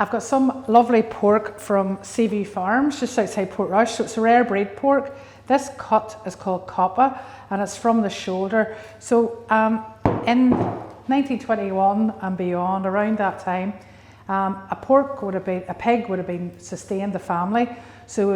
I've got some lovely pork from Seaview Farm, just outside Portrush. So it's a rare breed pork. This cut is called Coppa, and it's from the shoulder. So in 1921 and beyond, around that time, a pig would have been sustained the family. So you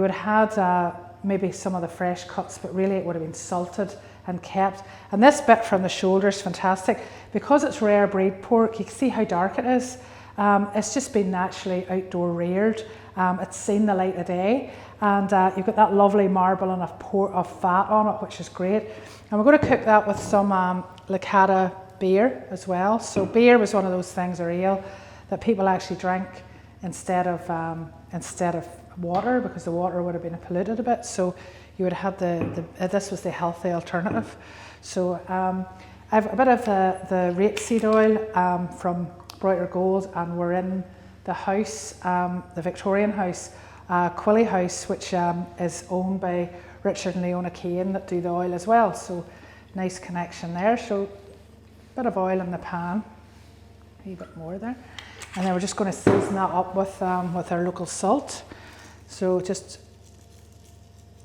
would have had maybe some of the fresh cuts, but really it would have been salted and kept. And this bit from the shoulder is fantastic because it's rare breed pork. You can see how dark it is. It's just been naturally outdoor reared. It's seen the light of day, and you've got that lovely marbling of fat on it, which is great. And we're going to cook that with some Lacada beer as well. So beer was one of those things, or ale, that people actually drank instead of water, because the water would have been polluted a bit. So you would have this was the healthy alternative. So I have a bit of the rapeseed oil from Broighter Gold, and we're in the house, the Victorian house, Quilly House, which is owned by Richard and Leona Kane, that do the oil as well. So nice connection there. So a bit of oil in the pan, a bit more there, and then we're just going to season that up with our local salt. So the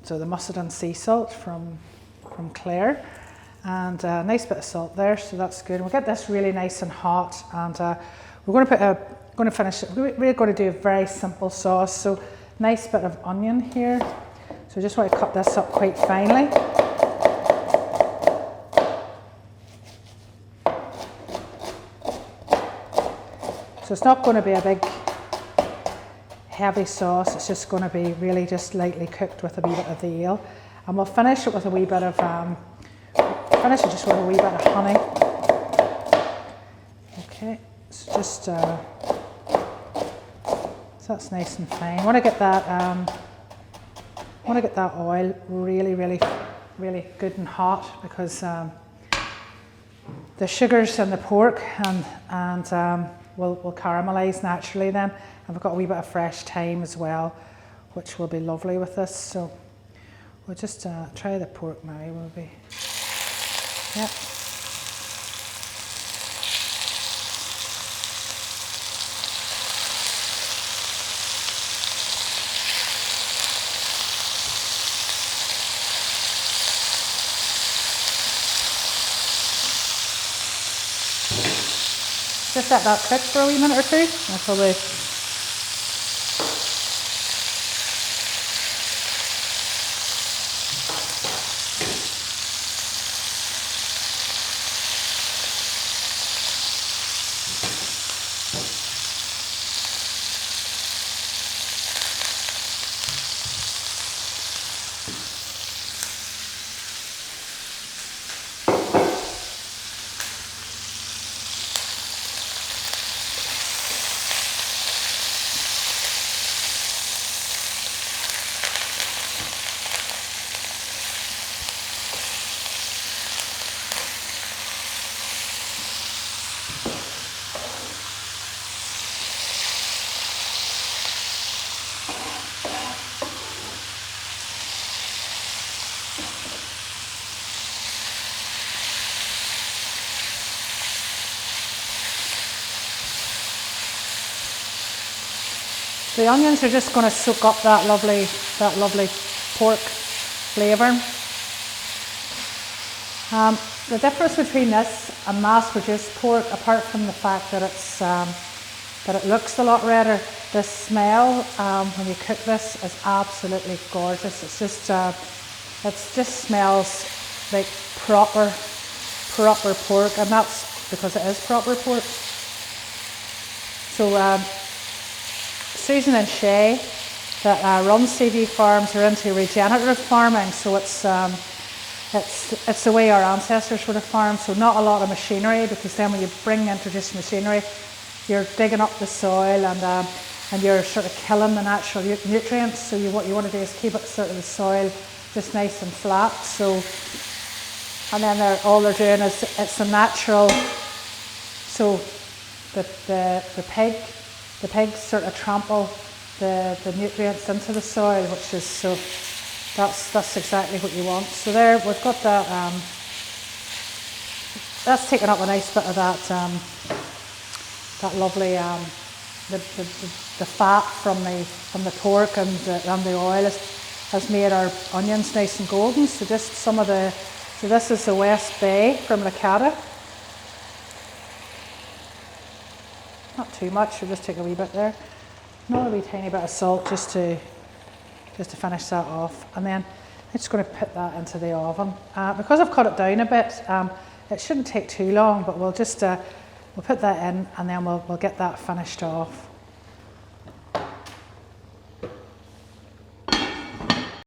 Mussenden Sea Salt from Clare. And a nice bit of salt there, so that's good. We'll get this really nice and hot, and we're going to finish it. We're going to do a very simple sauce. So nice bit of onion here. So I just want to cut this up quite finely. So it's not going to be a big heavy sauce. It's just going to be really just lightly cooked with a wee bit of the ale, and we'll finish it with a wee bit of finish it just with a wee bit of honey. Okay, so just so that's nice and fine. I want to get that oil really, really, really good and hot, because the sugars in the pork and will caramelise naturally then. And we've got a wee bit of fresh thyme as well, which will be lovely with this. So we'll just try the pork now. Will be. Yep. Just let that cook for a wee minute or two. I'll probably the onions are just going to soak up that lovely pork flavour. The difference between this and mass-produced pork, apart from the fact that it looks a lot redder, the smell when you cook this is absolutely gorgeous. It just smells like proper pork, and that's because it is proper pork. So Susan and Shay that run Seaview Farms are into regenerative farming, so it's the way our ancestors would have farmed. So not a lot of machinery, because then when you introduce machinery, you're digging up the soil and you're sort of killing the natural nutrients. So what you want to do is keep it sort of the soil just nice and flat. So, and then all they're doing is it's a natural. So the pigs sort of trample the nutrients into the soil, which is so. That's exactly what you want. So there we've got that. That's taken up a nice bit of that lovely the fat from the pork and the oil has made our onions nice and golden. So just some of so this is the West Bay from Lacada. Not too much, we'll just take a wee bit there. Another wee tiny bit of salt just to finish that off. And then I'm just going to put that into the oven. Because I've cut it down a bit, it shouldn't take too long, but we'll put that in and then we'll get that finished off.